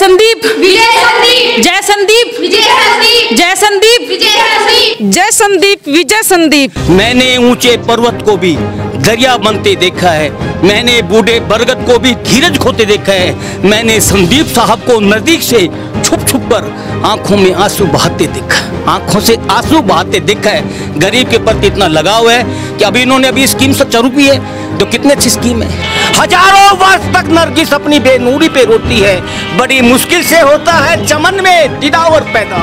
संदीप विजय संदीप, जय संदीप विजय संदीप, जय संदीप विजय संदीप, जय संदीप विजय संदीप। मैंने ऊंचे पर्वत को भी दरिया बनते देखा है, मैंने बूढ़े बरगद को भी धीरज खोते देखा है, मैंने संदीप साहब को नजदीक से छुप छुप कर आंखों में आंसू बहाते देखा, आंखों से आंसू बहाते देखा है। गरीब के प्रति इतना लगाव है कि अभी इन्होंने स्कीम 70 रुपये है तो कितनी अच्छी स्कीम है। हजारों वर्ष तक नरगिस अपनी बेनूरी पे रोती है, बड़ी मुश्किल से होता है चमन में दिदावर पैदा।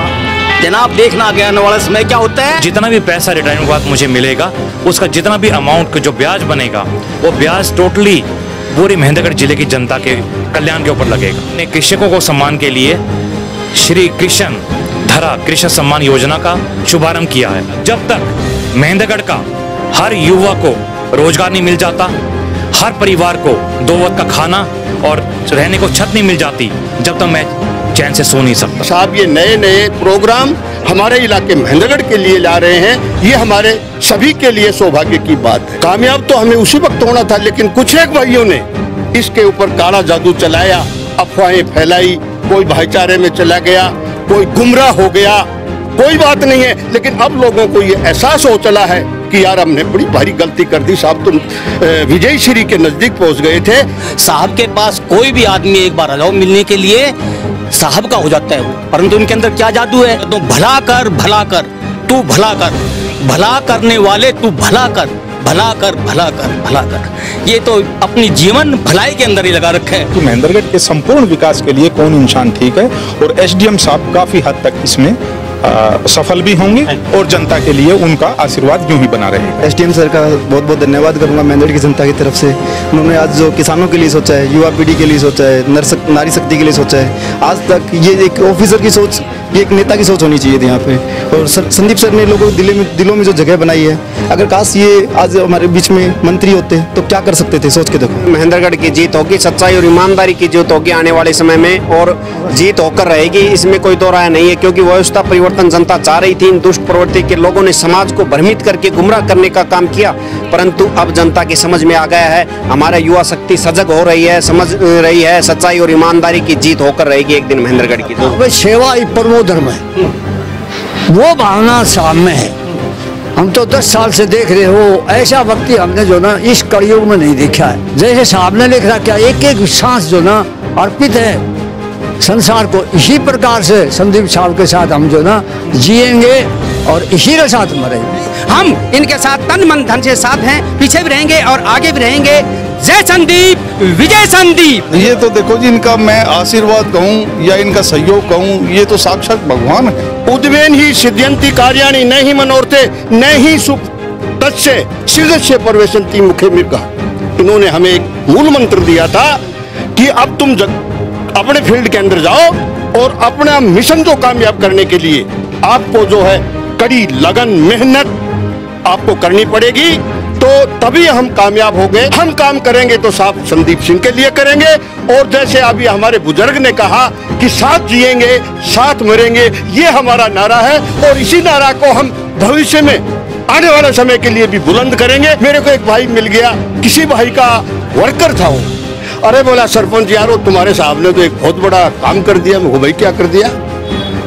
जनाब देखना आगे आने वाला समय क्या होता है। जितना भी पैसा रिटायरमेंट के बाद मुझे मिलेगा, उसका जितना भी अमाउंट जो ब्याज बनेगा, वो ब्याज टोटली पूरी महेंद्रगढ़ जिले की जनता के कल्याण के ऊपर लगेगा। कृषकों को सम्मान के लिए श्री कृषण धरा कृषक सम्मान योजना का शुभारंभ किया है। जब तक महेंद्रगढ़ का हर युवा को रोजगार नहीं मिल जाता, हर परिवार को 2 वक्त का खाना और रहने को छत नहीं मिल जाती, जब तक मैं चैन से सो नहीं सकता। साहब ये नए नए प्रोग्राम हमारे इलाके महेंद्रगढ़ के लिए ला रहे हैं, ये हमारे सभी के लिए सौभाग्य की बात है। कामयाब तो हमें उसी वक्त होना था, लेकिन कुछ एक भाइयों ने इसके ऊपर काला जादू चलाया, अफवाहें फैलाई, कोई भाईचारे में चला गया, कोई गुमराह हो गया। कोई बात नहीं है, लेकिन अब लोगों को ये एहसास हो चला है कि यार हमने बड़ी भारी गलती कर दी। साहब तुम विजय श्री के नजदीक पहुंच गए थे। साहब के पास कोई भी आदमी एक बार आ जाओ मिलने के लिए साहब का हो जाता है, परंतु उनके अंदर क्या जादू है। तो भला कर भला कर तू भला कर, भला करने वाले तू भला कर, भला कर भला कर भला कर। ये तो अपनी जीवन भलाई के अंदर ही लगा रखा है। तो महेंद्रगढ़ के संपूर्ण विकास के लिए कौन इंसान ठीक है, और एसडीएम साहब काफी हद तक इसमें सफल भी होंगे और जनता के लिए उनका आशीर्वाद यूं ही बना रहेगा। एसडीएम सर का बहुत बहुत धन्यवाद करूंगा महेंद्रगढ़ की जनता की तरफ से। उन्होंने आज जो किसानों के लिए सोचा है, युवा पीढ़ी के लिए सोचा है, नारी शक्ति के लिए सोचा है। आज तक ये एक ऑफिसर की सोच, ये एक नेता की सोच होनी चाहिए थी यहाँ पे। और संदीप सर ने लोगों के दिलों में जो जगह बनाई है, अगर काश ये आज हमारे बीच में मंत्री होते तो क्या कर सकते थे, सोच के देखो। महेंद्रगढ़ की जीत होगी, सच्चाई और ईमानदारी की जीत होगी आने वाले समय में, और जीत होकर रहेगी, इसमें कोई दो राय नहीं है। क्योंकि व्यवस्था परिवर्तन जनता चाह रही थी, इन दुष्ट प्रवृत्ति के लोगों ने समाज को भ्रमित करके गुमराह करने का काम किया, परंतु अब जनता की समझ में आ गया है। हमारा युवा शक्ति सजग हो रही है, समझ रही है, सच्चाई और ईमानदारी की जीत होकर रहेगी एक दिन महेंद्रगढ़ की। तो सेवा ही परमो धर्म है, वो भावना सामने है। हम तो 10 साल से देख रहे हो, ऐसा व्यक्ति हमने जो ना इस कलयुग में नहीं देखा है। जैसे साहब ने लिख रखा, एक एक सांस जो ना अर्पित है संसार को। इसी प्रकार से संदीप साहब के साथ हम जो ना जिएंगे और इसी के साथ मरेंगे। हम इनके साथ तन मन धन से साथ हैं, पीछे भी रहेंगे और आगे भी रहेंगे। जय संदीप विजय संदीप। ये तो देखो जी, इनका मैं आशीर्वाद कहूँ या इनका सहयोग कहूँ, ये तो साक्षात भगवान है। उद्वेन ही सिद्ध्यंति कार्याणि न ही मनोरथे न ही सुतस्य शीर्षस्य परवेशंति मुखे मृगा। इन्होंने हमें एक मूल मंत्र दिया था कि अब तुम अपने फील्ड के अंदर जाओ और अपना मिशन जो कामयाब करने के लिए आपको जो है कड़ी लगन मेहनत आपको करनी पड़ेगी, तो तभी हम कामयाब होंगे। हम काम करेंगे तो साथ संदीप सिंह के लिए करेंगे, और जैसे अभी हमारे बुजुर्ग ने कहा कि साथ जिएंगे साथ मरेंगे, ये हमारा नारा है। और इसी नारा को हम भविष्य में आने वाले समय के लिए भी बुलंद करेंगे। मेरे को एक भाई मिल गया, किसी भाई का वर्कर था वो, अरे बोला सरपंच यारो तुम्हारे साहब ने तो एक बहुत बड़ा काम कर दिया। मैं भाई क्या कर दिया?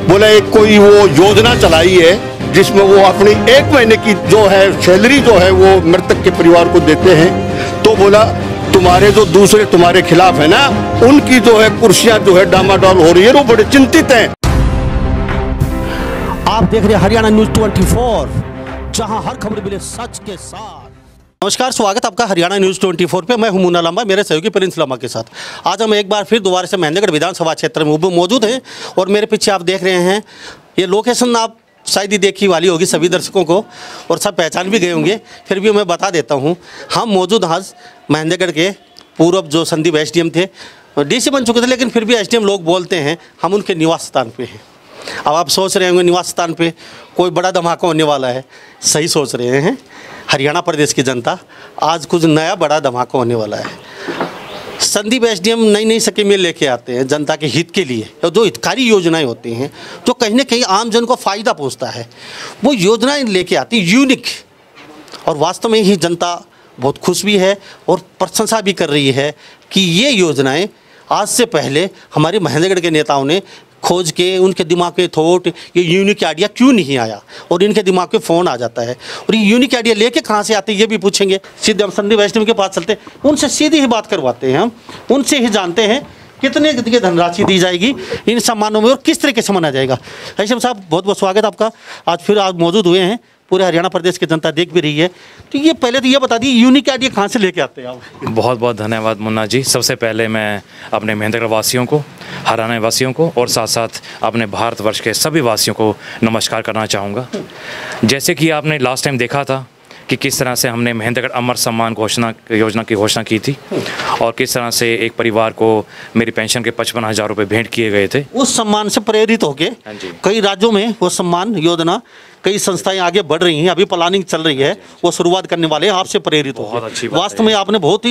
बोला एक कोई वो योजना चलाई है जिसमें वो अपनी 1 महीने की जो है सैलरी जो है वो मृतक के परिवार को देते हैं। तो बोला तुम्हारे जो दूसरे तुम्हारे खिलाफ है ना, उनकी जो है कुर्सियां जो है डामाडोल हो रही है, वो बड़े चिंतित हैं। आप देख रहे हैं हरियाणा न्यूज 24, जहां हर खबर मिले सच के साथ। नमस्कार, स्वागत आपका हरियाणा न्यूज़ 24 पे। मैं हूं मुन्ना लांबा, मेरे सहयोगी प्रिंस लांबा के साथ आज हम एक बार फिर दोबारा से महेंद्रगढ़ विधानसभा क्षेत्र में मौजूद हैं। और मेरे पीछे आप देख रहे हैं, ये लोकेशन आप शायद ही देखी वाली होगी सभी दर्शकों को, और सब पहचान भी गए होंगे, फिर भी मैं बता देता हूँ। हम मौजूद आज महेंद्रगढ़ के पूर्व जो संदीप एसडीएम थे, डीसी बन चुके थे, लेकिन फिर भी एसडीएम लोग बोलते हैं, हम उनके निवास स्थान पे हैं। अब आप सोच रहे होंगे निवास स्थान पे कोई बड़ा धमाका होने वाला है। सही सोच रहे हैं हरियाणा प्रदेश की जनता, आज कुछ नया बड़ा धमाका होने वाला है। संदीप एसडीएम नई नई स्कीमें लेके आते हैं जनता के हित के लिए, और जो हितकारी योजनाएं होती हैं जो कहीं ना कहीं आम जन को फ़ायदा पहुंचता है, वो योजनाएं लेके आती यूनिक। और वास्तव में ही जनता बहुत खुश भी है और प्रशंसा भी कर रही है कि ये योजनाएं आज से पहले हमारे महेंद्रगढ़ के नेताओं ने खोज के उनके दिमाग में थॉट ये यूनिक आइडिया क्यों नहीं आया, और इनके दिमाग में फ़ोन आ जाता है, और ये यूनिक आइडिया लेके कहाँ से आते हैं ये भी पूछेंगे। सीधे हम संदीप वैष्णव के पास चलते हैं, उनसे सीधी ही बात करवाते हैं, हम उनसे ही जानते हैं कितने की धनराशि दी जाएगी इन सम्मानों में और किस तरीके से मनाया जाएगा। ऐशम साहब, बहुत बहुत स्वागत आपका। आज फिर आप मौजूद हुए हैं, पूरे हरियाणा प्रदेश की जनता देख भी रही है, तो ये पहले तो ये बता दी यूनिक आइडिया कहाँ से लेके आते हैं आप? बहुत बहुत धन्यवाद मुन्ना जी। सबसे पहले मैं अपने महेंद्रगढ़ वासियों को, हरियाणा वासियों को और साथ साथ अपने भारतवर्ष के सभी वासियों को नमस्कार करना चाहूँगा। जैसे कि आपने लास्ट टाइम देखा था कि किस तरह से हमने महेंद्रगढ़ अमर सम्मान योजना की घोषणा की थी और किस तरह से एक परिवार को मेरी पेंशन के 55,000 रुपये भेंट किए गए थे। उस सम्मान से प्रेरित होके कई राज्यों में वो सम्मान योजना, कई संस्थाएं आगे बढ़ रही हैं, अभी प्लानिंग चल रही है, वो शुरुआत करने वाले हैं आपसे प्रेरित हो। वास्तव में आपने बहुत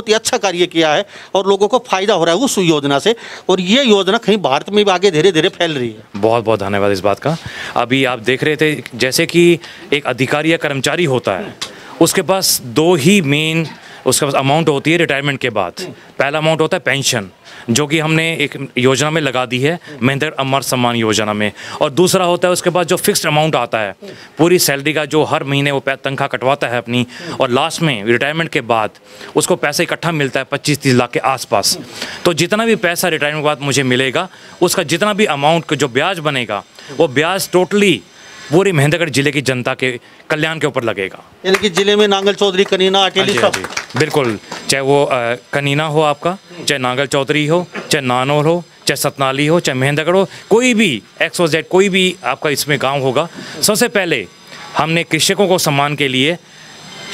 ही अच्छा कार्य किया है और लोगों को फायदा हो रहा है उस योजना से, और ये योजना कहीं भारत में भी आगे धीरे धीरे फैल रही है। बहुत बहुत धन्यवाद इस बात का। अभी आप देख रहे थे जैसे कि एक अधिकारी या कर्मचारी होता है, उसके पास दो ही मेन उसके पास अमाउंट होती है रिटायरमेंट के बाद। पहला अमाउंट होता है पेंशन, जो कि हमने एक योजना में लगा दी है, महेंद्रगढ़ अमर सम्मान योजना में, और दूसरा होता है उसके बाद जो फिक्स्ड अमाउंट आता है पूरी सैलरी का, जो हर महीने वो तनख्वाह कटवाता है अपनी, और लास्ट में रिटायरमेंट के बाद उसको पैसा इकट्ठा मिलता है 25-30 लाख के आसपास। तो जितना भी पैसा रिटायरमेंट के बाद मुझे मिलेगा, उसका जितना भी अमाउंट जो ब्याज बनेगा, वो ब्याज टोटली पूरे महेंद्रगढ़ जिले की जनता के कल्याण के ऊपर लगेगा। यानी कि जिले में नांगल चौधरी, कनीना, अकेली सब। बिल्कुल, चाहे वो कनीना हो आपका, चाहे नांगल चौधरी हो, चाहे नानौर हो, चाहे सतनाली हो, चाहे महेंद्रगढ़ हो, कोई भी XYZ कोई भी आपका इसमें गांव होगा। सबसे पहले हमने कृषकों को सम्मान के लिए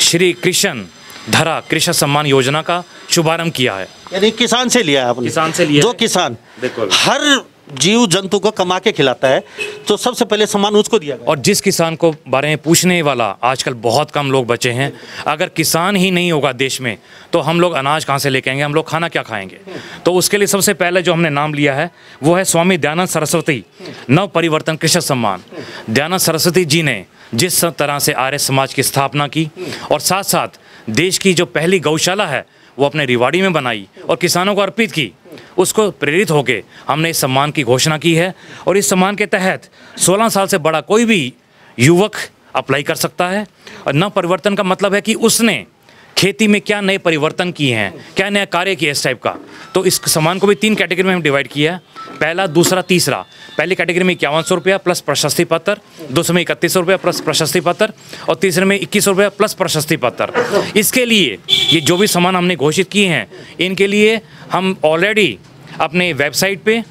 श्री कृष्ण धरा कृषक सम्मान योजना का शुभारंभ किया है। यानी किसान से लिया है आपने? किसान से लिया, जो किसान बिल्कुल हर जीव जंतु को कमा के खिलाता है, तो सबसे पहले सम्मान उसको दिया गया। और जिस किसान को बारे में पूछने वाला आजकल बहुत कम लोग बचे हैं। अगर किसान ही नहीं होगा देश में, तो हम लोग अनाज कहाँ से लेके आएंगे, हम लोग खाना क्या खाएंगे? तो उसके लिए सबसे पहले जो हमने नाम लिया है वो है स्वामी दयानंद सरस्वती नव परिवर्तन कृषक सम्मान। दयानंद सरस्वती जी ने जिस तरह से आर्य समाज की स्थापना की और साथ साथ देश की जो पहली गौशाला है वो अपने रिवाड़ी में बनाई और किसानों को अर्पित की, उसको प्रेरित होके हमने इस सम्मान की घोषणा की है। और इस सम्मान के तहत 16 साल से बड़ा कोई भी युवक अप्लाई कर सकता है। और नव परिवर्तन का मतलब है कि उसने खेती में क्या नए परिवर्तन किए हैं, क्या नया कार्य किया इस टाइप का। तो इस सम्मान को भी 3 कैटेगरी में हम डिवाइड किया है, पहला, दूसरा, तीसरा। पहली कैटेगरी में 5100 रुपया प्लस प्रशस्ति पत्र, दूसरे में 3100 रुपया प्लस प्रशस्ति पत्र, और तीसरे में 2100 रुपया प्लस प्रशस्ति पत्र। इसके लिए ये जो भी सम्मान हमने घोषित किए हैं, इनके लिए हम ऑलरेडी अपने वेबसाइट पे,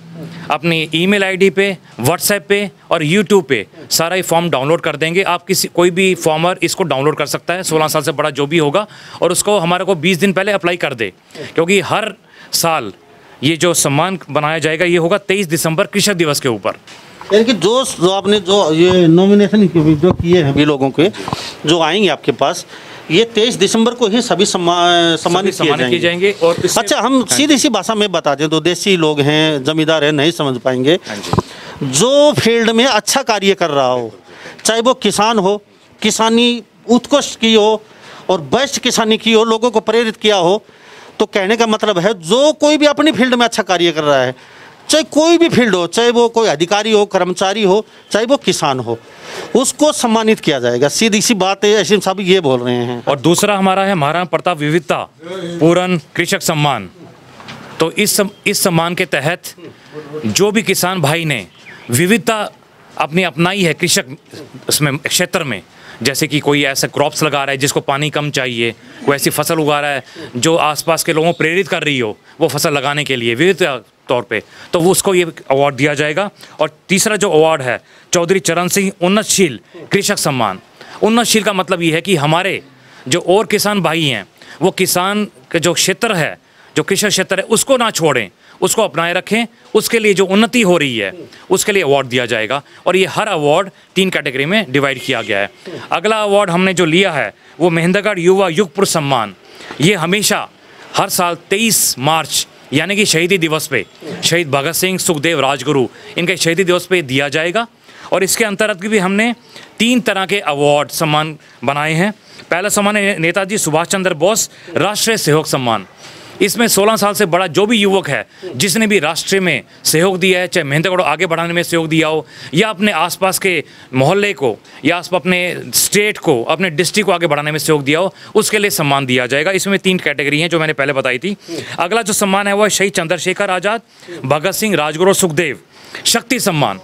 अपनी ईमेल आईडी पे, व्हाट्सएप पे और यूट्यूब पे सारा ही फॉर्म डाउनलोड कर देंगे। आप कोई भी फॉर्मर इसको डाउनलोड कर सकता है, 16 साल से बड़ा जो भी होगा, और उसको हमारे को 20 दिन पहले अप्लाई कर दे, क्योंकि हर साल ये जो सम्मान बनाया जाएगा ये होगा 23 दिसंबर कृषक दिवस के ऊपर। यानी कि जो आपने जो ये नॉमिनेशन जो किए हैं भी लोगों के जो आएंगे आपके पास, ये 23 दिसंबर को ही सभी सम्मानित किए जाएंगे। और अच्छा, हम सीधी सी भाषा में बता दें तो देसी लोग हैं, जमींदार हैं, नहीं समझ पाएंगे। जो फील्ड में अच्छा कार्य कर रहा हो, चाहे वो किसान हो, किसानी उत्कृष्ट की हो और बेस्ट किसानी की हो, लोगों को प्रेरित किया हो, तो कहने का मतलब है जो कोई भी अपनी फील्ड में अच्छा कार्य कर रहा है, चाहे कोई भी फील्ड हो, चाहे वो कोई अधिकारी हो, कर्मचारी हो, चाहे वो किसान हो, उसको सम्मानित किया जाएगा। सीधी सी बात है, ऐसे साहब ये बोल रहे हैं। और दूसरा हमारा है महाराणा प्रताप विविधता पूर्ण कृषक सम्मान। तो इस सम्मान के तहत जो भी किसान भाई ने विविधता अपनी अपनाई है कृषक उसमें क्षेत्र में, जैसे कि कोई ऐसा क्रॉप्स लगा रहा है जिसको पानी कम चाहिए, कोई ऐसी फसल उगा रहा है जो आसपास के लोगों को प्रेरित कर रही हो वो फसल लगाने के लिए विविध तौर पे, तो वो उसको ये अवार्ड दिया जाएगा। और तीसरा जो अवार्ड है चौधरी चरण सिंह उन्नतशील कृषक सम्मान। उन्नतशील का मतलब ये है कि हमारे जो और किसान भाई हैं वो किसान का जो क्षेत्र है, जो कृषि क्षेत्र है, उसको ना छोड़ें, उसको अपनाए रखें, उसके लिए जो उन्नति हो रही है उसके लिए अवार्ड दिया जाएगा। और ये हर अवार्ड 3 कैटेगरी में डिवाइड किया गया है। अगला अवार्ड हमने जो लिया है वो महेंद्रगढ़ युवा युग पुरुष सम्मान। ये हमेशा हर साल 23 मार्च यानी कि शहीदी दिवस पे शहीद भगत सिंह, सुखदेव, राजगुरु, इनके शहीदी दिवस पे दिया जाएगा। और इसके अंतर्गत भी हमने 3 तरह के अवार्ड सम्मान बनाए हैं। पहला सम्मान है नेताजी सुभाष चंद्र बोस राष्ट्रीय सहयोग सम्मान। इसमें 16 साल से बड़ा जो भी युवक है जिसने भी राष्ट्र में सहयोग दिया है, चाहे मेहनतगढ़ को आगे बढ़ाने में सहयोग दिया हो या अपने आसपास के मोहल्ले को या अपने स्टेट को, अपने डिस्ट्रिक्ट को आगे बढ़ाने में सहयोग दिया हो, उसके लिए सम्मान दिया जाएगा। इसमें 3 कैटेगरी हैं जो मैंने पहले बताई थी। अगला जो सम्मान है वो है शहीद चंद्रशेखर आज़ाद, भगत सिंह, राजगुरु और सुखदेव शक्ति सम्मान।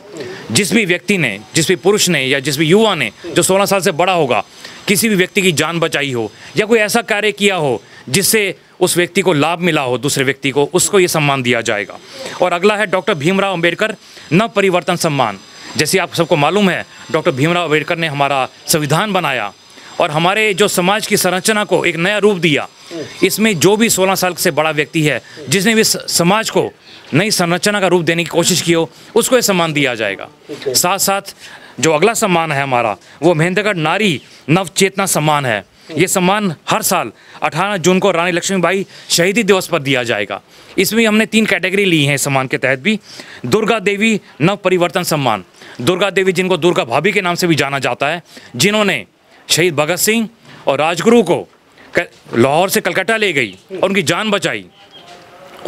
जिस भी व्यक्ति ने, जिस भी पुरुष ने या जिस भी युवा ने जो 16 साल से बड़ा होगा, किसी भी व्यक्ति की जान बचाई हो या कोई ऐसा कार्य किया हो जिससे उस व्यक्ति को लाभ मिला हो दूसरे व्यक्ति को, उसको ये सम्मान दिया जाएगा। और अगला है डॉक्टर भीमराव अंबेडकर नव परिवर्तन सम्मान। जैसे आप सबको मालूम है, डॉक्टर भीमराव अंबेडकर ने हमारा संविधान बनाया और हमारे जो समाज की संरचना को एक नया रूप दिया। इसमें जो भी 16 साल से बड़ा व्यक्ति है जिसने भी समाज को नई संरचना का रूप देने की कोशिश की हो, उसको ये सम्मान दिया जाएगा। साथ साथ जो अगला सम्मान है हमारा, वो मेहंदगढ़ नारी नव चेतना सम्मान है। ये सम्मान हर साल 18 जून को रानी लक्ष्मीबाई शहीदी दिवस पर दिया जाएगा। इसमें हमने 3 कैटेगरी ली हैं सम्मान के तहत भी। दुर्गा देवी नव परिवर्तन सम्मान, दुर्गा देवी जिनको दुर्गा भाभी के नाम से भी जाना जाता है, जिन्होंने शहीद भगत सिंह और राजगुरु को लाहौर से कलकत्ता ले गई और उनकी जान बचाई।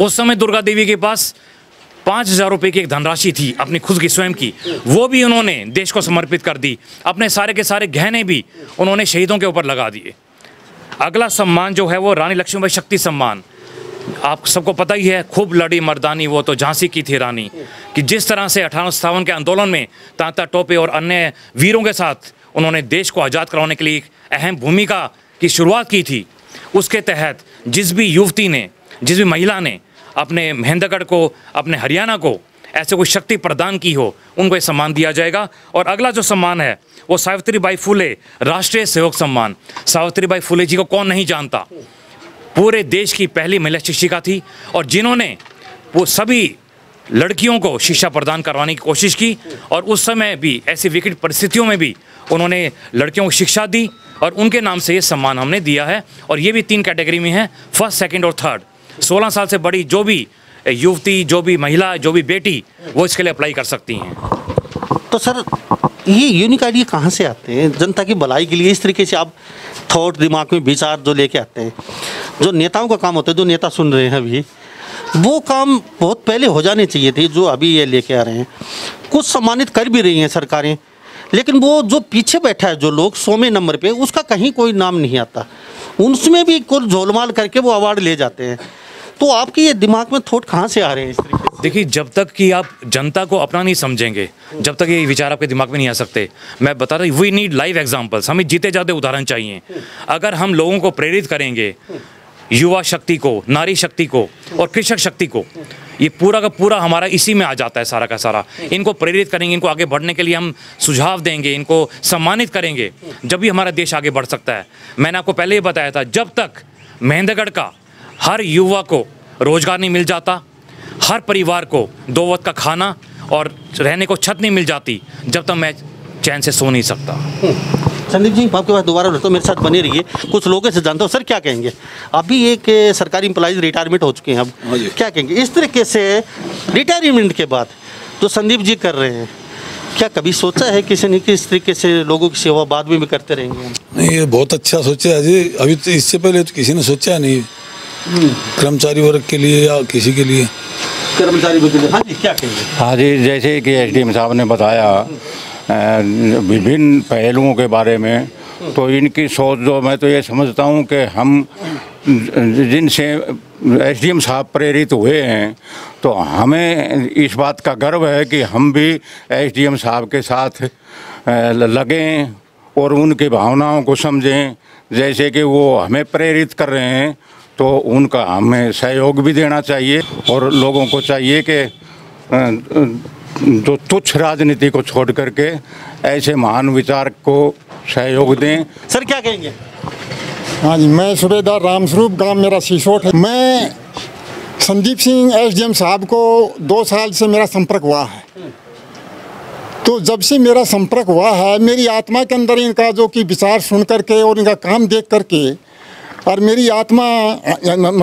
उस समय दुर्गा देवी के पास 5,000 रुपये की एक धनराशि थी अपनी खुद की स्वयं की, वो भी उन्होंने देश को समर्पित कर दी। अपने सारे के सारे गहने भी उन्होंने शहीदों के ऊपर लगा दिए। अगला सम्मान जो है वो रानी लक्ष्मीबाई शक्ति सम्मान। आप सबको पता ही है, खूब लड़ी मर्दानी वो तो झांसी की थी रानी, कि जिस तरह से 1857 के आंदोलन में तांता टोपे और अन्य वीरों के साथ उन्होंने देश को आज़ाद कराने के लिए एक अहम भूमिका की शुरुआत की थी। उसके तहत जिस भी युवती ने, जिस भी महिला ने अपने मेहंदगढ़ को, अपने हरियाणा को ऐसे कोई शक्ति प्रदान की हो, उनको ये सम्मान दिया जाएगा। और अगला जो सम्मान है वो सावित्रीबाई फुले राष्ट्रीय सहयोग सम्मान। सावित्रीबाई फुले जी को कौन नहीं जानता, पूरे देश की पहली महिला शिक्षिका थी और जिन्होंने वो सभी लड़कियों को शिक्षा प्रदान करवाने की कोशिश की और उस समय भी ऐसी विकट परिस्थितियों में भी उन्होंने लड़कियों को शिक्षा दी और उनके नाम से ये सम्मान हमने दिया है। और ये भी 3 कैटेगरी में है, फर्स्ट, सेकंड और थर्ड। 16 साल से बड़ी जो भी युवती, जो भी महिला, जो भी बेटी, वो इसके लिए अप्लाई कर सकती हैं। तो सर, ये यूनिक आइडिया कहाँ से आते हैं जनता की भलाई के लिए? इस तरीके से आप थॉट, दिमाग में विचार जो लेके आते हैं, जो नेताओं का काम होता है, जो नेता सुन रहे हैं अभी, वो काम बहुत पहले हो जाने चाहिए थे जो अभी ये लेके आ रहे हैं। कुछ सम्मानित कर भी रही हैं सरकारें, लेकिन वो जो पीछे बैठा है जो लोग 100वें नंबर पे, उसका कहीं कोई नाम नहीं आता। उसमें भी कुछ झोलमाल करके वो अवार्ड ले जाते हैं। तो आपके ये दिमाग में थॉट कहाँ से आ रहे हैं इस तरीके से? देखिए, जब तक कि आप जनता को अपना नहीं समझेंगे, जब तक ये विचार आपके दिमाग में नहीं आ सकते। मैं बता रहा हूँ, वी नीड लाइव एग्जाम्पल्स। हमें जीते जाते उदाहरण चाहिए। अगर हम लोगों को प्रेरित करेंगे, युवा शक्ति को, नारी शक्ति को और कृषक शक्ति को, ये पूरा का पूरा हमारा इसी में आ जाता है सारा का सारा। इनको प्रेरित करेंगे, इनको आगे बढ़ने के लिए हम सुझाव देंगे, इनको सम्मानित करेंगे, जब भी हमारा देश आगे बढ़ सकता है। मैंने आपको पहले ही बताया था, जब तक मेहंदगढ़ का हर युवा को रोजगार नहीं मिल जाता, हर परिवार को 2 वक्त का खाना और रहने को छत नहीं मिल जाती, जब तक मैं चैन से सो नहीं सकता। संदीप जी, आपके पास दोबारा तो मेरे साथ बने रहिए। कुछ लोगों से जानता हूँ, सर क्या कहेंगे? अभी एक सरकारी एम्प्लॉइज रिटायरमेंट हो चुके हैं, अब क्या कहेंगे इस तरीके से रिटायरमेंट के बाद जो संदीप जी कर रहे हैं? क्या कभी सोचा है किसी ने कि इस तरीके से लोगों की सेवा बाद में भी करते रहेंगे? नहीं, ये बहुत अच्छा सोचा है जी। अभी तो इससे पहले तो किसी ने सोचा नहीं, कर्मचारी वर्ग के लिए या किसी के लिए, कर्मचारी वर्ग के लिए। हाँ जी, क्या कहेंगे? हाँ जी, जैसे कि एसडीएम साहब ने बताया विभिन्न पहलुओं के बारे में, तो इनकी सोच जो मैं तो ये समझता हूँ कि हम जिनसे एसडीएम साहब प्रेरित हुए हैं, तो हमें इस बात का गर्व है कि हम भी एसडीएम साहब के साथ लगें और उनकी भावनाओं को समझें। जैसे कि वो हमें प्रेरित कर रहे हैं, तो उनका हमें सहयोग भी देना चाहिए और लोगों को चाहिए कि जो तुच्छ राजनीति को छोड़ करके ऐसे महान विचार को सहयोग दें। सर क्या कहेंगे? हाँ जी, मैं सूबेदार रामस्वरूप, गांव मेरा सीसोट है। मैं संदीप सिंह एसडीएम साहब को 2 साल से मेरा संपर्क हुआ है। तो जब से मेरा संपर्क हुआ है, मेरी आत्मा के अंदर इनका जो कि विचार सुन करके और इनका काम देख करके, और मेरी आत्मा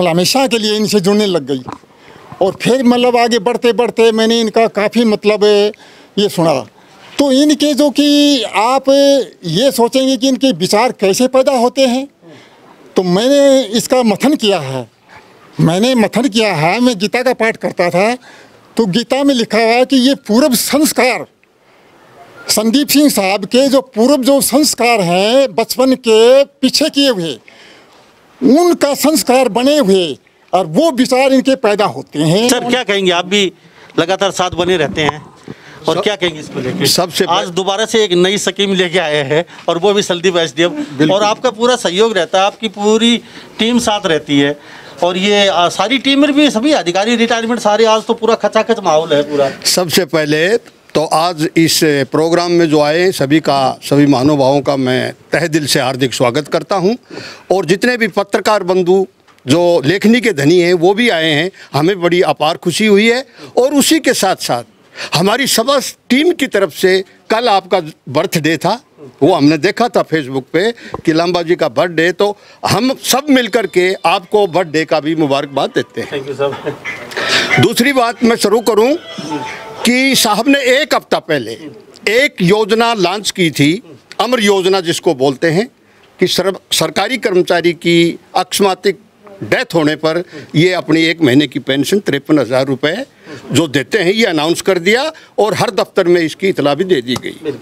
हमेशा के लिए इनसे जुड़ने लग गई। और फिर मतलब आगे बढ़ते बढ़ते मैंने इनका काफ़ी मतलब ये सुना। तो इनके जो कि आप ये सोचेंगे कि इनके विचार कैसे पैदा होते हैं, तो मैंने इसका मंथन किया है मैंने मंथन किया है, मैं गीता का पाठ करता था, तो गीता में लिखा हुआ है कि ये पूर्व संस्कार संदीप सिंह साहब के जो पूर्व जो संस्कार हैं बचपन के पीछे किए हुए, उनका संस्कार बने हुए और वो विचार इनके पैदा होते हैं। सर क्या कहेंगे, आप भी लगातार साथ बने रहते हैं और क्या कहेंगे इसको लेकर? सबसे आज दोबारा से एक नई स्कीम लेके आए हैं और वो भी संदीप एसडीएम, और आपका पूरा सहयोग रहता है, आपकी पूरी टीम साथ रहती है, और ये सारी टीम में भी सभी अधिकारी रिटायरमेंट सारे, आज तो पूरा खचाखच माहौल है पूरा। सबसे पहले तो आज इस प्रोग्राम में जो आए सभी का, सभी महानुभावों का मैं तहे दिल से हार्दिक स्वागत करता हूं, और जितने भी पत्रकार बंधु जो लेखनी के धनी हैं वो भी आए हैं, हमें बड़ी अपार खुशी हुई है। और उसी के साथ साथ हमारी सब टीम की तरफ से कल आपका बर्थडे था, वो हमने देखा था फेसबुक पे कि लांबा जी का बर्थडे, तो हम सब मिलकर के आपको बर्थडे का भी मुबारकबाद देते हैं। Thank you sir. दूसरी बात मैं शुरू करूं कि साहब ने एक हफ्ता पहले एक योजना लॉन्च की थी, अमर योजना जिसको बोलते हैं, कि सरकारी कर्मचारी की अकस्मातिक डेथ होने पर ये अपनी 1 महीने की पेंशन 53,000 रुपये जो देते हैं, ये अनाउंस कर दिया और हर दफ्तर में इसकी इतला भी दे दी गई।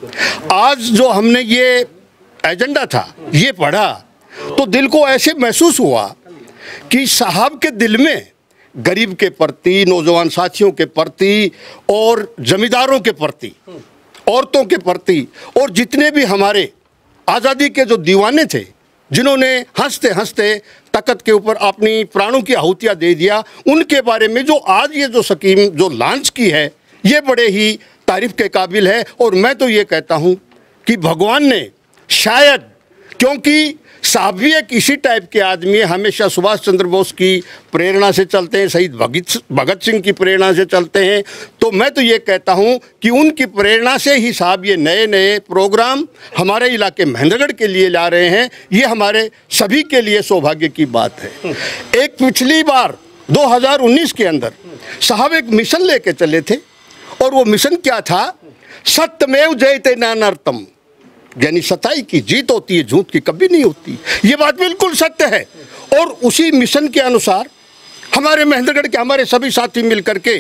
आज जो हमने ये एजेंडा था ये पढ़ा तो दिल को ऐसे महसूस हुआ कि साहब के दिल में गरीब के प्रति, नौजवान साथियों के प्रति और जमींदारों के प्रति, औरतों के प्रति, और जितने भी हमारे आज़ादी के जो दीवाने थे जिन्होंने हंसते हंसते तख्त के ऊपर अपनी प्राणों की आहुतियाँ दे दिया, उनके बारे में जो आज ये जो स्कीम जो लॉन्च की है ये बड़े ही तारीफ के काबिल है। और मैं तो ये कहता हूँ कि भगवान ने शायद, क्योंकि साहब भी एक इसी टाइप के आदमी है, हमेशा सुभाष चंद्र बोस की प्रेरणा से चलते हैं, शहीद भगत सिंह की प्रेरणा से चलते हैं, तो मैं तो ये कहता हूँ कि उनकी प्रेरणा से ही साहब ये नए नए प्रोग्राम हमारे इलाके महेंद्रगढ़ के लिए ला रहे हैं। ये हमारे सभी के लिए सौभाग्य की बात है। एक पिछली बार 2019 के अंदर साहब एक मिशन लेके चले थे, और वो मिशन क्या था? सत्यमेव जयते नानर्थम, यानी सच्चाई की जीत होती है, झूठ की कभी नहीं होती। ये बात बिल्कुल सत्य है। और उसी मिशन के अनुसार हमारे महेंद्रगढ़ के हमारे सभी साथी मिलकर के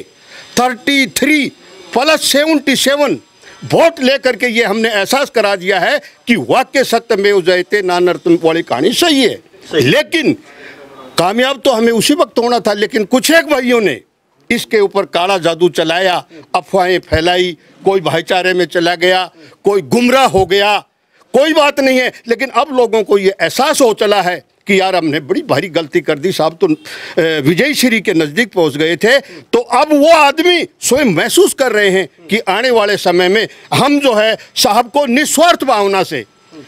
33 + 77 वोट लेकर के ये हमने एहसास करा दिया है कि वाक्य सत्यमेव जयते नानर्थम वाली कहानी सही है। लेकिन कामयाब तो हमें उसी वक्त होना था, लेकिन कुछ एक भाइयों ने इसके ऊपर काला जादू चलाया, अफवाहें फैलाई, कोई भाईचारे में चला गया, कोई गुमराह हो गया, कोई बात नहीं है। लेकिन अब लोगों को ये एहसास हो चला है कि यार हमने बड़ी भारी गलती कर दी, साहब तो विजय श्री के नज़दीक पहुंच गए थे। तो अब वो आदमी स्वयं महसूस कर रहे हैं कि आने वाले समय में हम जो है साहब को निस्वार्थ भावना से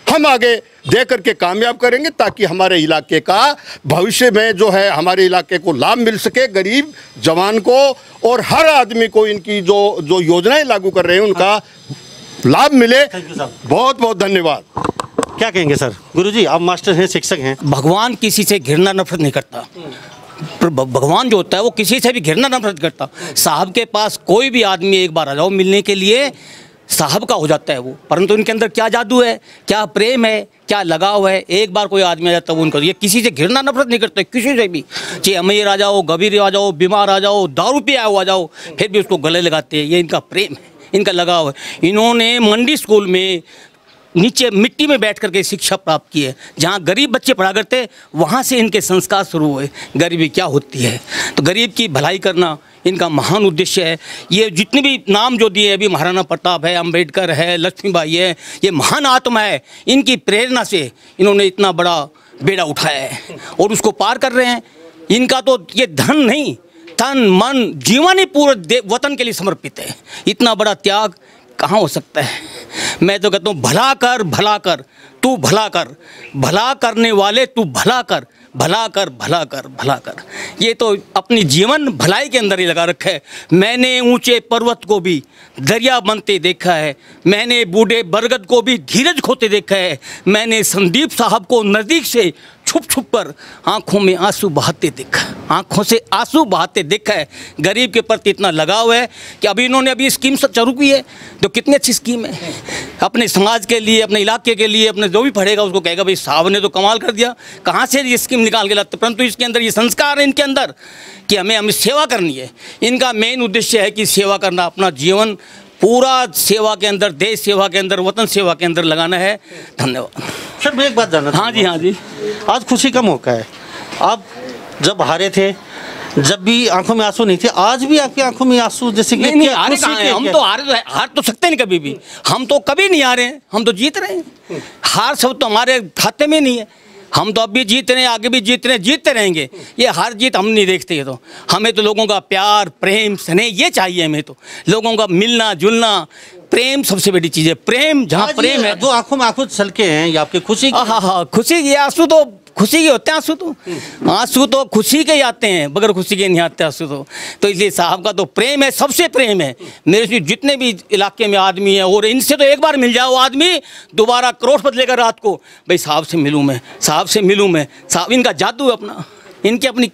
हम आगे दे करके कामयाब करेंगे, ताकि हमारे इलाके का भविष्य में जो है हमारे इलाके को लाभ मिल सके, गरीब जवान को और हर आदमी को इनकी जो योजनाएं लागू कर रहे हैं उनका लाभ मिले। बहुत बहुत धन्यवाद। क्या कहेंगे सर? गुरुजी आप मास्टर हैं, शिक्षक हैं। भगवान किसी से घृणा नफरत नहीं करता। भगवान जो होता है वो किसी से भी घृणा नफरत करता। साहब के पास कोई भी आदमी एक बार आ जाओ मिलने के लिए, साहब का हो जाता है वो। परंतु उनके अंदर क्या जादू है, क्या प्रेम है, क्या लगाव है। एक बार कोई आदमी आ जाता है उनको, ये किसी से घृणा नफरत नहीं करते, किसी से भी, चाहे अमीर आ जाओ, गरीब आ जाओ, बीमार आ जाओ, दारू पिया हुआ आ जाओ, फिर भी उसको गले लगाते हैं। ये इनका प्रेम है, इनका लगाव है। इन्होंने मंडी स्कूल में नीचे मिट्टी में बैठ करके शिक्षा प्राप्त की है। जहाँ गरीब बच्चे पढ़ा करते वहाँ से इनके संस्कार शुरू हुए, गरीबी क्या होती है। तो गरीब की भलाई करना इनका महान उद्देश्य है। ये जितने भी नाम जो दिए अभी, महाराणा प्रताप है, अंबेडकर है, लक्ष्मीबाई है, ये महान आत्मा है। इनकी प्रेरणा से इन्होंने इतना बड़ा बेड़ा उठाया है और उसको पार कर रहे हैं। इनका तो ये धन नहीं, तन मन जीवन ही पूरे वतन के लिए समर्पित है। इतना बड़ा त्याग कहाँ हो सकता है। मैं तो कहता हूँ भला कर, भला कर, तू भला कर, भला करने वाले तू भला कर, भला कर, भला कर, भला कर। ये तो अपनी जीवन भलाई के अंदर ही लगा रखा है। मैंने ऊंचे पर्वत को भी दरिया बनते देखा है, मैंने बूढ़े बरगद को भी धीरज खोते देखा है, मैंने संदीप साहब को नज़दीक से छुप छुप कर आंखों में आंसू बहाते देखा, आंखों से आंसू बहाते देखा है। गरीब के प्रति इतना लगाव है कि अभी इन्होंने अभी स्कीम चालू की है, तो कितनी अच्छी स्कीम है। अपने समाज के लिए, अपने इलाके के लिए, अपने जो भी पढ़ेगा उसको कहेगा भाई साहब ने तो कमाल कर दिया, कहाँ से ये स्कीम निकाल के लाते। परंतु इसके अंदर ये संस्कार है इनके अंदर कि हमें सेवा करनी है। इनका मेन उद्देश्य है कि सेवा करना, अपना जीवन पूरा सेवा के अंदर, देश सेवा के अंदर, वतन सेवा के अंदर लगाना है। धन्यवाद सर। मैं एक बात जानना, हाँ जी, हाँ जी, आज खुशी का मौका है। आप जब हारे थे, जब भी आंखों में आंसू नहीं थे, आज भी आपकी आंखों में आंसू जैसे कि नहीं हारे कहाँ हैं? हम तो हार तो सकते नहीं कभी भी, हम तो कभी नहीं हारे हैं, हम तो जीत रहे हैं। हार सब तो हमारे खाते में नहीं है, हम तो अब भी जीत रहे हैं, आगे भी जीत रहे हैं, जीतते रहेंगे। ये हार जीत हम नहीं देखते। तो हमें तो लोगों का प्यार, प्रेम, स्नेह ये चाहिए। हमें तो लोगों का मिलना जुलना, प्रेम सबसे बड़ी चीज़ है। प्रेम, जहाँ प्रेम है, जो आंखों में आंसू छलके हैं, ये आपकी खुशी। हाँ हाँ, खुशी। ये आंसू तो खुशी के होते हैं, आंसू तो खुशी के ही आते हैं, बगैर खुशी के नहीं आते आंसू तो इसलिए साहब का तो प्रेम है, सबसे प्रेम है। मेरे से जितने भी इलाके में आदमी हैं, और इनसे तो एक बार मिल जाए वो आदमी दोबारा करोड़पति लेकर रात को, भाई साहब से मिलूँ मैं, साहब से मिलूँ मैं। साहब इनका जादू है अपना, इनकी अपनी,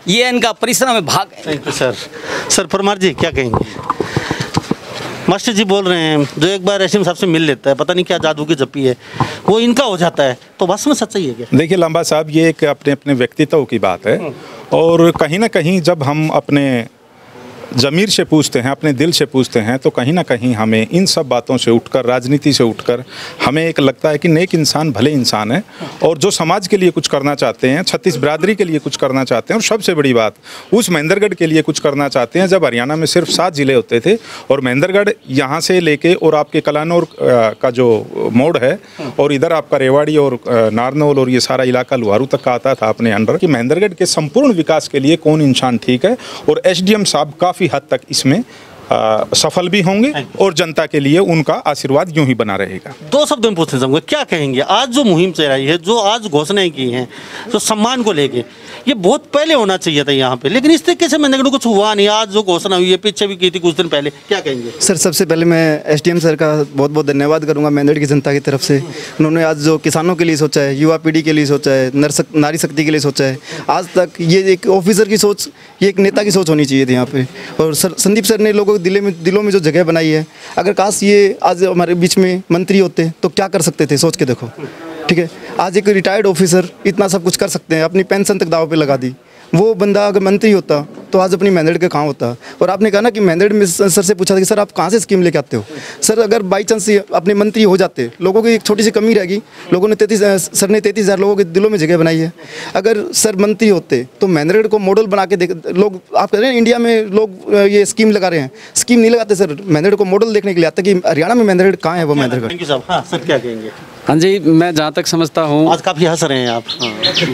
ये इनका परिश्रम है, भाग है। Thank you sir. Sir Parmar ji क्या कहेंगे? मास्टर जी बोल रहे हैं जो एक बार एसडीएम साहब से मिल लेता है, पता नहीं क्या जादू की जप्पी है, वो इनका हो जाता है। तो बस में सच्चाई है क्या? देखिए लंबा साहब, ये एक अपने अपने व्यक्तित्व की बात है, और कहीं ना कहीं जब हम अपने ज़मीर से पूछते हैं, अपने दिल से पूछते हैं, तो कहीं ना कहीं हमें इन सब बातों से उठकर, राजनीति से उठकर हमें एक लगता है कि नेक इंसान भले इंसान है, और जो समाज के लिए कुछ करना चाहते हैं, छत्तीस बिरादरी के लिए कुछ करना चाहते हैं, और सबसे बड़ी बात उस महेंद्रगढ़ के लिए कुछ करना चाहते हैं। जब हरियाणा में सिर्फ 7 ज़िले होते थे, और महेंद्रगढ़ यहाँ से लेके और आपके कलानौर का जो मोड़ है, और इधर आपका रेवाड़ी और नारनौल और ये सारा इलाका लुहारू तक का आता था अपने अंडर, कि महेंद्रगढ़ के संपूर्ण विकास के लिए कौन इंसान ठीक है। और एसडीएम साहब काफ़ी हद तक इसमें सफल भी होंगे, और जनता के लिए उनका आशीर्वाद यूं ही बना रहेगा। 2 शब्द में पूछना चाहूँगा, क्या कहेंगे आज जो मुहिम चलाई है, जो आज घोषणाएं की हैं, जो सम्मान को लेके, ये बहुत पहले होना चाहिए था यहाँ पे, लेकिन इस तरीके से महेंद्रगढ़ कुछ हुआ नहीं। आज जो घोषणा हुई है, पीछे भी की थी कुछ दिन पहले, क्या कहेंगे? सर सबसे पहले मैं एसडीएम सर का बहुत बहुत धन्यवाद करूँगा महेंद्रगढ़ की जनता की तरफ से। उन्होंने आज जो किसानों के लिए सोचा है, युवा पीढ़ी के लिए सोचा है, नारी शक्ति के लिए सोचा है। आज तक ये एक ऑफिसर की सोच, ये एक नेता की सोच होनी चाहिए थी यहाँ पे। और सर संदीप सर ने लोगों के दिलों में जो जगह बनाई है, अगर काश ये आज हमारे बीच में मंत्री होते तो क्या कर सकते थे, सोच के देखो। ठीक है, आज एक रिटायर्ड ऑफिसर इतना सब कुछ कर सकते हैं, अपनी पेंशन तक दाव पे लगा दी। वो बंदा अगर मंत्री होता तो आज अपनी महेंद्रगढ़ का कहाँ होता। और आपने कहा ना कि महेंद्रगढ़ में सर से पूछा था कि सर आप कहाँ से स्कीम लेके आते हो। सर अगर बाई चांस अपने मंत्री हो जाते, लोगों की एक छोटी सी कमी रहेगी, लोगों ने 33,000 लोगों के दिलों में जगह बनाई है। अगर सर मंत्री होते तो महेंद्रगढ़ को मॉडल बना के देख, लोग आप कह रहे हैं इंडिया में लोग ये स्कीम लगा रहे हैं, स्कीम नहीं लगाते सर, महेंद्रगढ़ को मॉडल देखने के लिए आता कि हरियाणा में महेंद्रगढ़ कहाँ है वो महेंद्रगढ़। थैंक यू साहब। हाँ सर क्या कहेंगे? हाँ जी, मैं जहाँ तक समझता हूँ, आज काफ़ी हंस रहे हैं आप।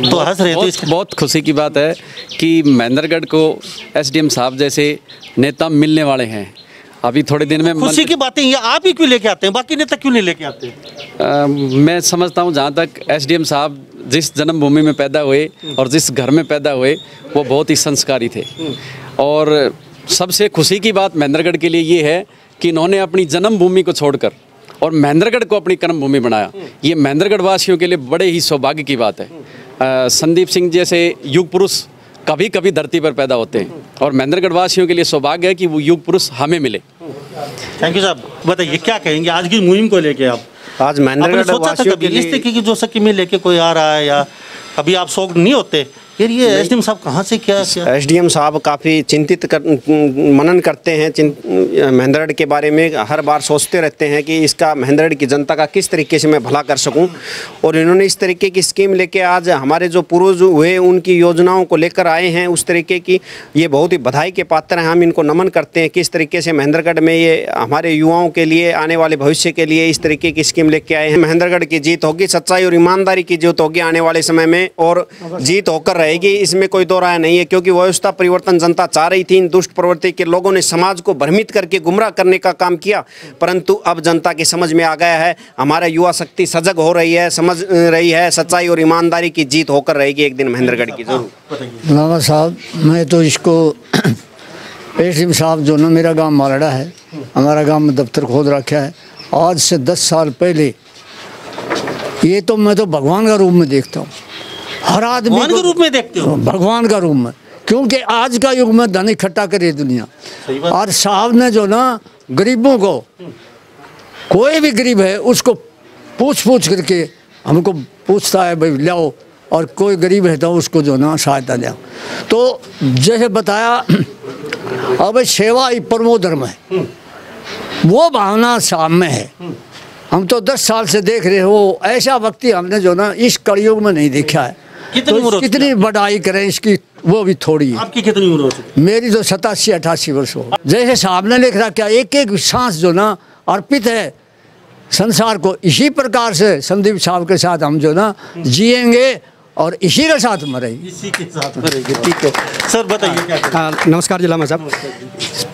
तो हंस रहे हैं तो बहुत खुशी की बात है कि महेंद्रगढ़ को एसडीएम साहब जैसे नेता मिलने वाले हैं। अभी थोड़े दिन में खुशी की बातें ये आप ही क्यों लेके आते हैं, बाकी नेता क्यों नहीं लेके आते? मैं समझता हूँ जहाँ तक एसडीएम साहब जिस जन्मभूमि में पैदा हुए और जिस घर में पैदा हुए, वो बहुत ही संस्कारी थे। और सबसे खुशी की बात महेंद्रगढ़ के लिए ये है कि इन्होंने अपनी जन्मभूमि को छोड़कर और महेंद्रगढ़ को अपनी कर्मभूमि बनाया। ये महेंद्रगढ़ वासियों के लिए बड़े ही सौभाग्य की बात है। संदीप सिंह जैसे युग पुरुष कभी कभी धरती पर पैदा होते हैं, और महेंद्रगढ़ वासियों के लिए सौभाग्य है कि वो युग पुरुष हमें मिले। थैंक यू साहब। बताइए क्या कहेंगे आज की मुहिम को लेके? आप आज महेंद्रगढ़ वासियों के लिए इस तरीके की जो स्कीमें लेके कोई आ रहा है, या कभी आप शौक नहीं होते फिर ये एसडीएम साहब कहाँ से क्या एसडीएम साहब काफ़ी चिंतित मनन करते हैं महेंद्रगढ़ के बारे में। हर बार सोचते रहते हैं कि इसका महेंद्रगढ़ की जनता का किस तरीके से मैं भला कर सकूं। और इन्होंने इस तरीके की स्कीम लेके आज हमारे जो पूर्वज हुए उनकी योजनाओं को लेकर आए हैं, उस तरीके की ये बहुत ही बधाई के पात्र हैं। हम इनको नमन करते हैं किस तरीके से महेंद्रगढ़ में ये हमारे युवाओं के लिए, आने वाले भविष्य के लिए इस तरीके की स्कीम लेके आए हैं। महेंद्रगढ़ की जीत होगी, सच्चाई और ईमानदारी की जीत होगी आने वाले समय में, और जीत होकर रहेगी, इसमें कोई दो राय नहीं है। क्योंकि व्यवस्था परिवर्तन जनता चाह रही थी, इन दुष्ट प्रवृत्ति के लोगों ने समाज को भ्रमित करके गुमराह करने का काम किया, परंतु अब जनता की समझ में आ गया है। हमारा युवा शक्ति सजग हो रही है, समझ रही है, सच्चाई और ईमानदारी की जीत होकर रहेगी एक दिन महेंद्रगढ़ की जरूर। लाला साहब, मैं तो इसको एसडीएम साहब जो ना, मेरा गांव मालड़ा है, हमारा गांव में दफ्तर खोद रखा है आज से 10 साल पहले। ये तो मैं तो भगवान का रूप में देखता हूँ। हर आदमी भगवान के रूप में देखते हो? भगवान का रूप में, क्योंकि आज का युग में धन इकट्ठा करे दुनिया। और साहब ने जो ना गरीबों को, कोई भी गरीब है उसको पूछ करके हमको पूछता है भाई लाओ, और कोई गरीब है तो उसको जो ना सहायता दिया। तो जैसे बताया अब सेवा ही परमो धर्म है, वो भावना साहब में है। हम तो 10 साल से देख रहे हो, ऐसा व्यक्ति हमने जो ना इस कलयुग में नहीं देखा है। तो कितनी बढ़ाई करें इसकी वो भी थोड़ी है। आपकी कितनी उम्र हो चुकी? मेरी तो 87-88 वर्ष हो। जैसे साहब ने लिख रखा, एक एक सांस जो ना अर्पित है संसार को, इसी प्रकार से संदीप साहब के साथ हम जो ना जिएंगे और इसी के साथ मरेंगे। इसी के साथ मरेंगे, ठीक है। सर बताइए क्या? नमस्कार जिलामा साहब।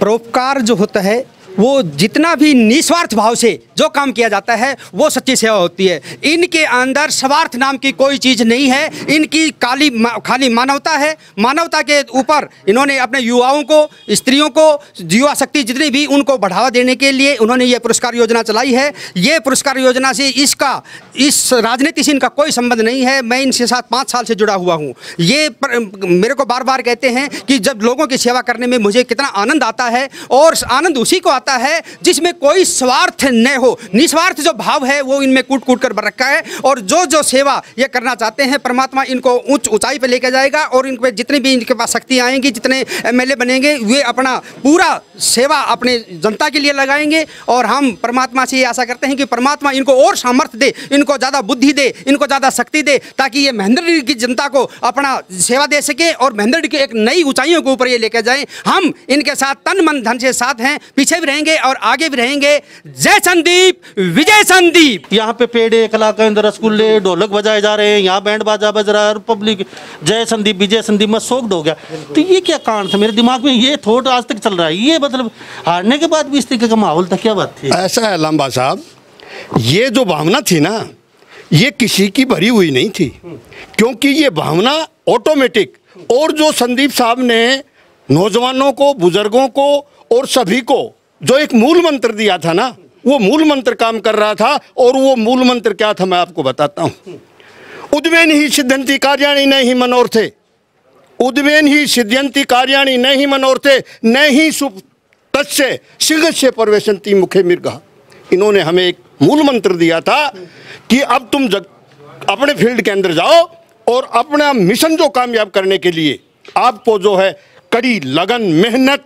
परोपकार जो होता है वो जितना भी निस्वार्थ भाव से जो काम किया जाता है वो सच्ची सेवा होती है। इनके अंदर स्वार्थ नाम की कोई चीज़ नहीं है। इनकी खाली मानवता है। मानवता के ऊपर इन्होंने अपने युवाओं को, स्त्रियों को, युवा शक्ति जितनी भी, उनको बढ़ावा देने के लिए उन्होंने ये पुरस्कार योजना चलाई है। ये पुरस्कार योजना से इस राजनीति से इनका कोई संबंध नहीं है। मैं इनके साथ 5 साल से जुड़ा हुआ हूँ। ये मेरे को बार बार कहते हैं कि जब लोगों की सेवा करने में मुझे कितना आनंद आता है, और आनंद उसी को आता है जिसमें कोई स्वार्थ न हो। निस्वार्थ जो भाव है वो इनमें कूट कर रखा है। और जो सेवा ये करना चाहते हैं, परमात्मा इनको ऊंचाई पे लेकर जाएगा। और इनके जितनी भी इनके पास शक्ति आएंगी, जितने एमएलए बनेंगे, वे अपना पूरा सेवा अपने जनता के लिए लगाएंगे। और हम परमात्मा से ये आशा करते हैं कि परमात्मा इनको और सामर्थ्य दे, इनको ज़्यादा बुद्धि दे, इनको ज़्यादा शक्ति दे, ताकि ये महेंद्रगढ़ की जनता को अपना सेवा दे सके और महेंद्रगढ़ की एक नई ऊंचाइयों के ऊपर ये लेकर जाएं। हम इनके साथ तन मन धन से साथ हैं, पीछे भी रहेंगे और आगे भी रहेंगे। जय संदीप, विजय संदीप। यहाँ पे पेड़े, कला केंद्र, रसगुल्ले, ढोलक बजाए जा रहे हैं, यहाँ बैंड बाजा बज रहा है और पब्लिक जय संदीप, विजय संदीप में शोक हो गया। तो ये क्या कारण था? मेरे दिमाग में ये थॉट आज तक चल रहा है। ये मतलब हारने के बाद भी इस तरीके का माहौल था, क्या बात थी? ऐसा है लंबा साहब, ये जो भावना थी ना, ये किसी की भरी हुई नहीं थी, क्योंकि ये भावना ऑटोमेटिक, और जो संदीप साहब ने नौजवानों को, बुजुर्गों को और सभी को जो एक मूल मंत्र दिया था ना, वो मूल मंत्र काम कर रहा था। और वो मूल मंत्र क्या था मैं आपको बताता हूँ। उद्वेन ही सिद्ध्यन्ति कार्याणि न ही मनोर्थे, उद्वेन ही सिद्ध्यन्ति कार्याणि न ही मनोर्थे, न ही सुप्तस्य शीघ्रस्य प्रवेशन्ति मुखे मृगः। इन्होंने हमें एक मूल मंत्र दिया था कि अब तुम अपने फील्ड के अंदर जाओ और अपना मिशन जो कामयाब करने के लिए आपको जो है कड़ी लगन मेहनत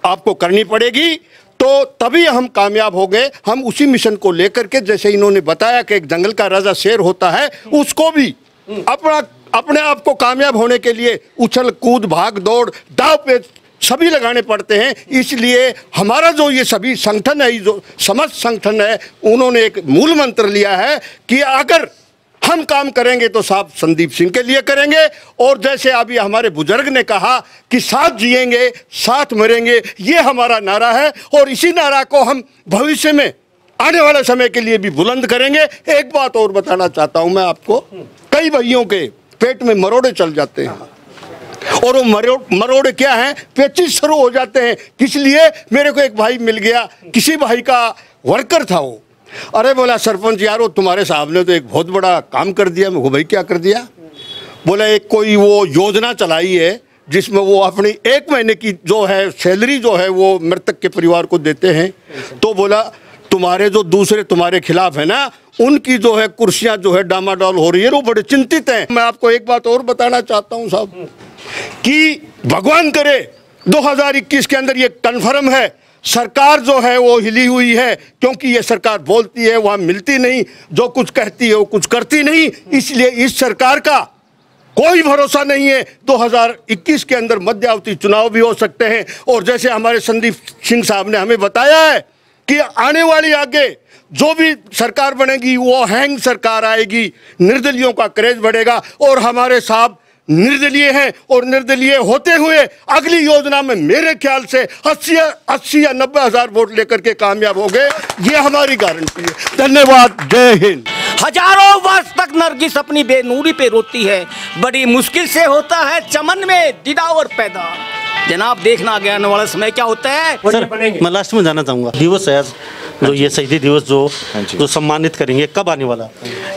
आपको करनी पड़ेगी, तो तभी हम कामयाब हो गए। हम उसी मिशन को लेकर के, जैसे इन्होंने बताया कि एक जंगल का राजा शेर होता है, उसको भी अपने आप को कामयाब होने के लिए उछल कूद, भाग दौड़, दाव पे सभी लगाने पड़ते हैं। इसलिए हमारा जो ये सभी संगठन है, जो समस्त संगठन है, उन्होंने एक मूल मंत्र लिया है कि अगर हम काम करेंगे तो साहब संदीप सिंह के लिए करेंगे। और जैसे अभी हमारे बुजुर्ग ने कहा कि साथ जिएंगे साथ मरेंगे, ये हमारा नारा है। और इसी नारा को हम भविष्य में आने वाले समय के लिए भी बुलंद करेंगे। एक बात और बताना चाहता हूं मैं आपको, कई भाइयों के पेट में मरोड़े चल जाते हैं, और वो मरोड़े क्या हैं, पेचिश शुरू हो जाते हैं। किस लिए? मेरे को एक भाई मिल गया, किसी भाई का वर्कर था वो। अरे बोला सरपंच यार, वो तुम्हारे साहब ने तो एक बहुत बड़ा काम कर दिया। मैं भाई क्या कर दिया? बोला एक कोई वो योजना चलाई है जिसमें वो अपनी 1 महीने की जो है सैलरी जो है वो मृतक के परिवार को देते हैं। तो बोला तुम्हारे जो दूसरे तुम्हारे खिलाफ है ना, उनकी जो है कुर्सियां जो है डामाडोल हो रही है, वो बड़े चिंतित हैं। मैं आपको एक बात और बताना चाहता हूं साहब, कि भगवान करे 2021 के अंदर ये कन्फर्म है, सरकार जो है वो हिली हुई है, क्योंकि ये सरकार बोलती है वहाँ मिलती नहीं, जो कुछ कहती है वो कुछ करती नहीं। इसलिए इस सरकार का कोई भरोसा नहीं है। 2021 के अंदर मध्यावधि चुनाव भी हो सकते हैं। और जैसे हमारे संदीप सिंह साहब ने हमें बताया है कि आने वाली आगे जो भी सरकार बनेगी वो हैंग सरकार आएगी, निर्दलियों का क्रेज बढ़ेगा। और हमारे साहब निर्दलीय हैं, और निर्दलीय होते हुए अगली योजना में मेरे ख्याल से 80 या 90 हजार वोट लेकर के कामयाब हो गए। ये हमारी गारंटी है। धन्यवाद। जय हिंद। हजारों वर्ष तक नरगिस अपनी बेनूरी पे रोती है, बड़ी मुश्किल से होता है चमन में दिदावर पैदा। जनाब देखना आगे आने वाला समय क्या होता है। सर मैं लास्ट में जाना चाहूँगा, दिवस है आज जो ये शहीदी दिवस जो सम्मानित करेंगे, कब आने वाला?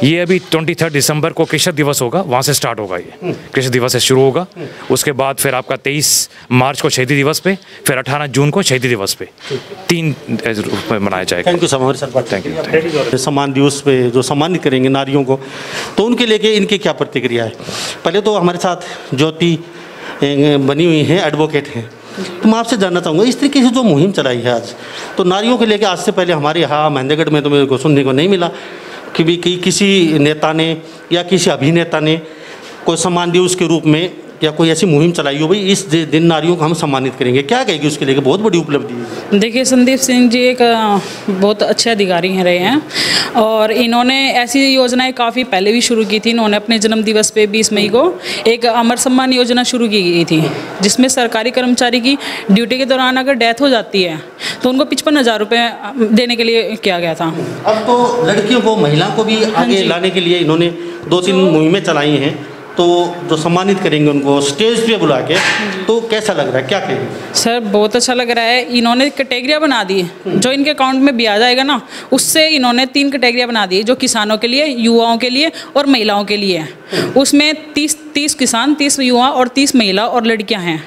ये अभी 23 दिसंबर को कृषक दिवस होगा, वहाँ से स्टार्ट होगा। ये कृषक दिवस से शुरू होगा, उसके बाद फिर आपका 23 मार्च को शहीदी दिवस पे, फिर 18 जून को शहीदी दिवस पे, 3 रूप में मनाया जाएगा। थैंक यू सर, हमारे साथ थैंक यू। सम्मान दिवस पे जो सम्मानित करेंगे नारियों को, तो उनके लेके इनकी क्या प्रतिक्रिया है? पहले तो हमारे साथ ज्योति बनी हुई हैं, एडवोकेट हैं, तो मैं आपसे जानना चाहूँगा इस तरीके से जो मुहिम चलाई है आज, तो नारियों के लेके आज से पहले हमारे यहाँ महेंद्रगढ़ में तो मेरे को सुनने को नहीं मिला कि भी किसी नेता ने या किसी अभिनेता ने कोई सम्मान दिवस के रूप में या कोई ऐसी मुहिम चलाई हो, भाई इस दिन नारियों को हम सम्मानित करेंगे, क्या कहेगी उसके लिए? बहुत बड़ी उपलब्धि है। देखिए, संदीप सिंह जी एक बहुत अच्छे अधिकारी हैं रहे हैं, और इन्होंने ऐसी योजनाएं काफ़ी पहले भी शुरू की थी। इन्होंने अपने जन्म दिवस पे 20 मई को एक अमर सम्मान योजना शुरू की गई थी, जिसमें सरकारी कर्मचारी की ड्यूटी के दौरान अगर डेथ हो जाती है तो उनको 55,000 रुपये देने के लिए किया गया था। अब तो लड़कियों को, महिला को भी आगे लाने के लिए इन्होंने 2-3 मुहिमें चलाई हैं, तो जो सम्मानित करेंगे उनको स्टेज पे बुला के, तो कैसा लग रहा है, क्या कहेंगे? सर बहुत अच्छा लग रहा है। इन्होंने कैटेगरियाँ बना दी, जो इनके अकाउंट में ब्याज आएगा ना, उससे इन्होंने 3 कैटेगरियाँ बना दी, जो किसानों के लिए, युवाओं के लिए और महिलाओं के लिए। उसमें 30 किसान, 30 युवा और 30 महिला और लड़कियां हैं,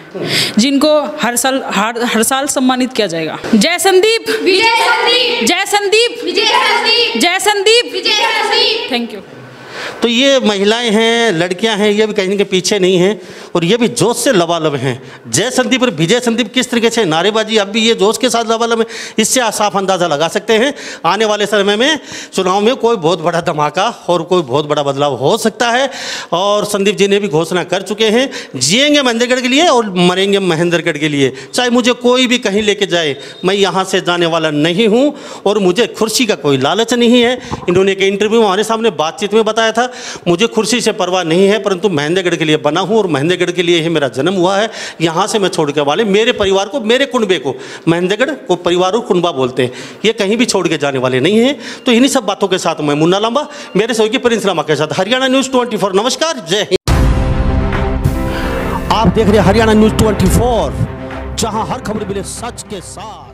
जिनको हर साल सम्मानित किया जाएगा। जय संदीप, विजय संदीप, जय संदीप, विजय संदीप, जय संदीप, विजय संदीप। Thank you. तो ये महिलाएं हैं, लड़कियां हैं, ये भी कहीं के पीछे नहीं हैं, और ये भी जोश से लबालब हैं। जय संदीप और विजय संदीप किस तरीके से नारेबाजी अब भी ये जोश के साथ लबालब है, इससे आप साफ अंदाज़ा लगा सकते हैं आने वाले समय में चुनाव में कोई बहुत बड़ा धमाका और कोई बहुत बड़ा बदलाव हो सकता है। और संदीप जी ने भी घोषणा कर चुके हैं, जिएंगे महेंद्रगढ़ के लिए और मरेंगे महेंद्रगढ़ के लिए, चाहे मुझे कोई भी कहीं लेके जाए, मैं यहाँ से जाने वाला नहीं हूँ और मुझे कुर्सी का कोई लालच नहीं है। इन्होंने एक इंटरव्यू में हमारे सामने बातचीत में बताया था, मुझे कुर्सी से परवाह नहीं है, परंतु महेंद्रगढ़ के लिए बना हूँ और महेंद्रगढ़ के लिए ही मेरा जन्म हुआ है। यहाँ से मैं छोड़ के वाले मेरे परिवार को, मेरे कुनबे को, महेंद्रगढ़ को परिवार और कुनबा बोलते हैं, ये कहीं भी छोड़ के जाने वाले नहीं हैं। तो इन्हीं सब बातों के साथ मैं मुन्ना लांबा, मेरे सहयोगी प्रिंस लांबा के साथ हरियाणा न्यूज़ 24। नमस्कार, जय हिंद। आप देख रहे हैं हरियाणा न्यूज़ 24, जहां हर खबर मिले सच के साथ।